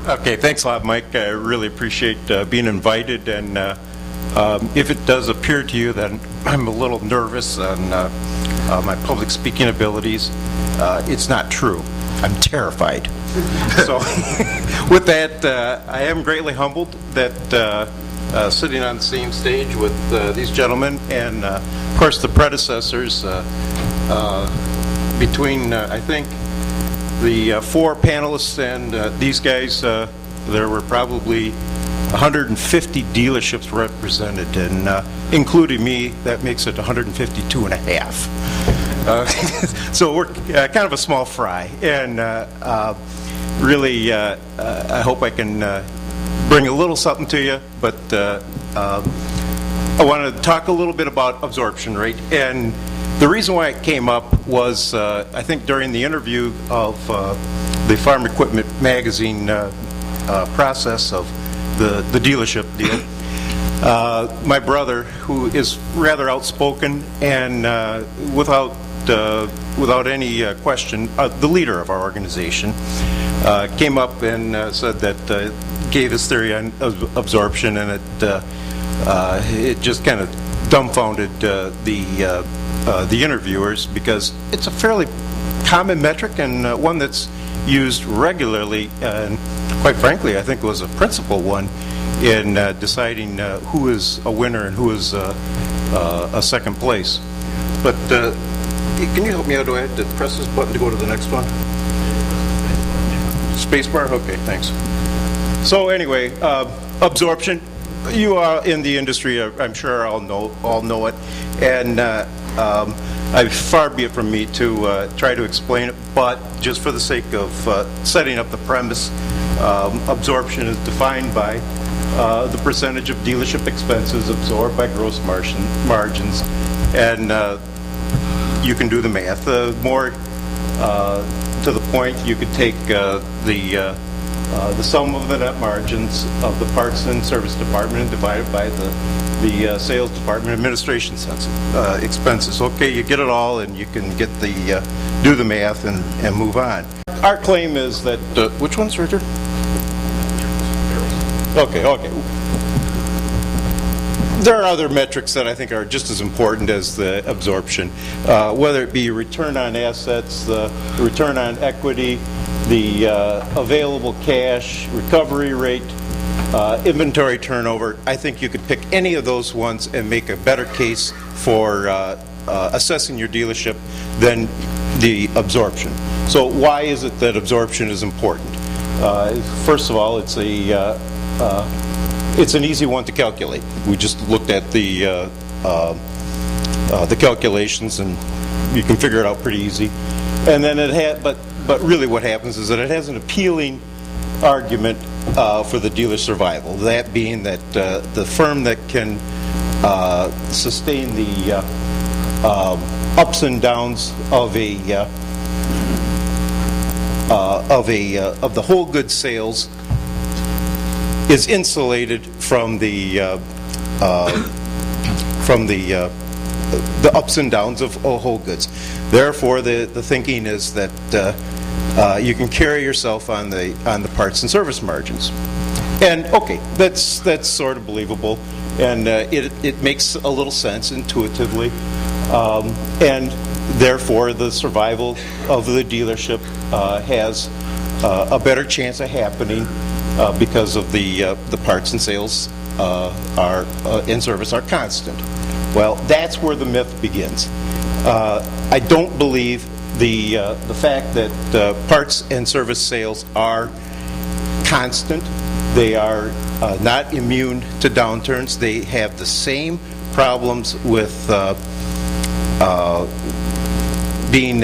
Okay, thanks a lot, Mike. I really appreciate being invited, and if it does appear to you that I'm a little nervous on my public speaking abilities, it's not true. I'm terrified. So with that, I am greatly humbled that sitting on the same stage with these gentlemen and, of course, the predecessors between, I think, the four panelists and these guys, there were probably 150 dealerships represented, and including me, that makes it 152 and a half. So we're kind of a small fry, and really, I hope I can bring a little something to you, but I want to talk a little bit about absorption rate. And the reason why it came up was, I think during the interview of the Farm Equipment Magazine process of the dealership deal, my brother, who is rather outspoken and without any question, the leader of our organization, came up and said that, gave his theory on absorption, and it just kind of dumbfounded the interviewers, because it's a fairly common metric and one that's used regularly, and quite frankly, I think it was a principal one in deciding who is a winner and who is a second place. But can you help me out? Do I have to press this button to go to the next one? Spacebar? Okay, thanks. So anyway, absorption. You are in the industry, I'm sure all know it, and far be it from me to try to explain it, but just for the sake of setting up the premise, absorption is defined by the percentage of dealership expenses absorbed by gross margins, and you can do the math. More to the point, you could take the sum of the net margins of the parts and service department and divide it by the sales department administration expenses. Okay, you get it all, and you can get do the math and move on. Our claim is that which one's Richard? Okay. There are other metrics that I think are just as important as the absorption, whether it be return on assets, the return on equity, the available cash, recovery rate, inventory turnover. I think you could pick any of those ones and make a better case for assessing your dealership than the absorption. So why is it that absorption is important? First of all, it's an easy one to calculate. We just looked at the calculations, and you can figure it out pretty easy. And then but really what happens is that it has an appealing argument for the dealer survival, that being that the firm that can sustain the ups and downs of the whole goods sales is insulated from the ups and downs of whole goods. Therefore, the thinking is that you can carry yourself on the parts and service margins. And okay, that's sort of believable, and it makes a little sense intuitively, and therefore the survival of the dealership has a better chance of happening because of the parts and sales in service are constant. Well, that's where the myth begins. I don't believe the fact that parts and service sales are constant. They are not immune to downturns. They have the same problems with being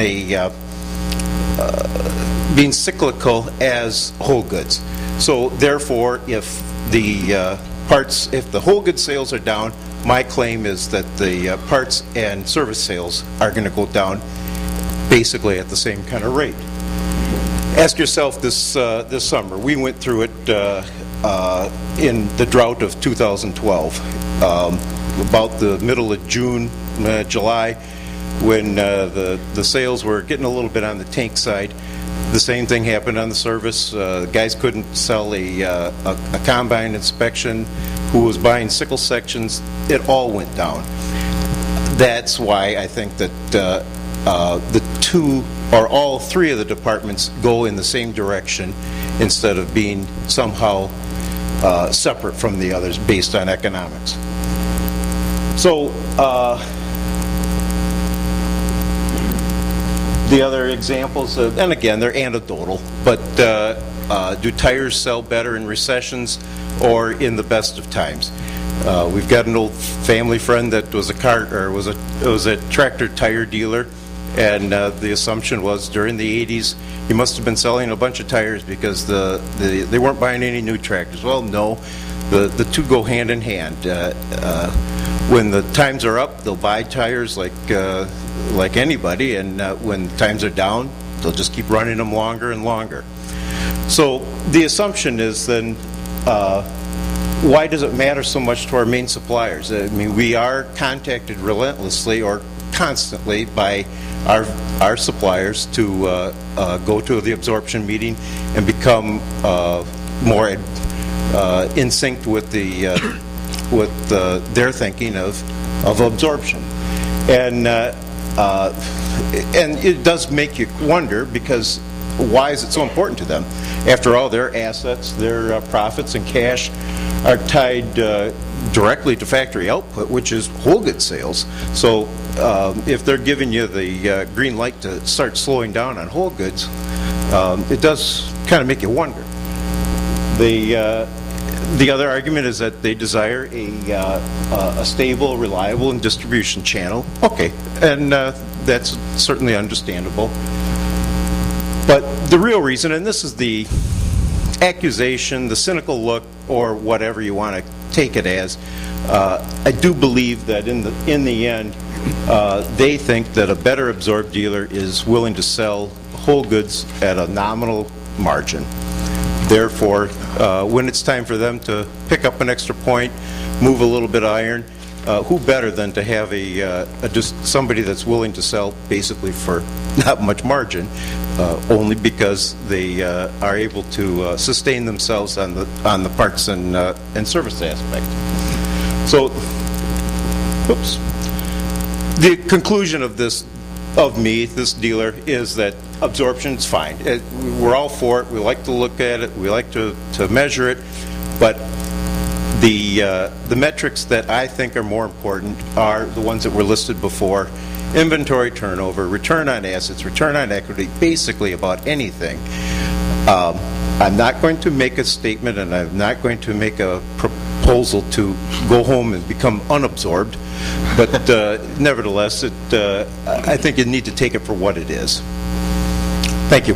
cyclical as whole goods. So therefore, if the whole goods sales are down, my claim is that the parts and service sales are going to go down basically at the same kind of rate. Ask yourself this summer. We went through it in the drought of 2012, about the middle of June, July, when the sales were getting a little bit on the tank side. The same thing happened on the service. Guys couldn't sell a combine inspection. Who was buying sickle sections? It all went down. That's why I think that the two or all three of the departments go in the same direction instead of being somehow separate from the others based on economics. So the other examples, and again, they're anecdotal, but do tires sell better in recessions or in the best of times? We've got an old family friend that was a tractor tire dealer, and the assumption was during the 80s he must have been selling a bunch of tires because they weren't buying any new tractors. Well, no, the two go hand in hand. When the times are up, they'll buy tires like anybody, and when times are down, they'll just keep running them longer and longer. So the assumption is then, why does it matter so much to our main suppliers? I mean, we are contacted relentlessly or constantly by our suppliers to go to the absorption meeting and become more in sync with their thinking of absorption, and it does make you wonder, because why is it so important to them? After all, their assets, their profits and cash are tied directly to factory output, which is whole good sales. So if they're giving you the green light to start slowing down on whole goods, it does kind of make you wonder. The other argument is that they desire a stable, reliable, and distribution channel. Okay, and that's certainly understandable. But the real reason, and this is the accusation, the cynical look, or whatever you want to take it as, I do believe that in the end, they think that a better absorbed dealer is willing to sell whole goods at a nominal margin. Therefore, when it's time for them to pick up an extra point, move a little bit of iron, who better than to have just somebody that's willing to sell basically for not much margin, only because they are able to sustain themselves on the parts and service aspect. So, oops. The conclusion of this dealer, is that absorption is fine. We're all for it. We like to look at it. We like to measure it. But the metrics that I think are more important are the ones that were listed before: inventory turnover, return on assets, return on equity, basically about anything. I'm not going to make a statement, and I'm not going to make a proposal to go home and become unabsorbed. But nevertheless, I think you need to take it for what it is. Thank you.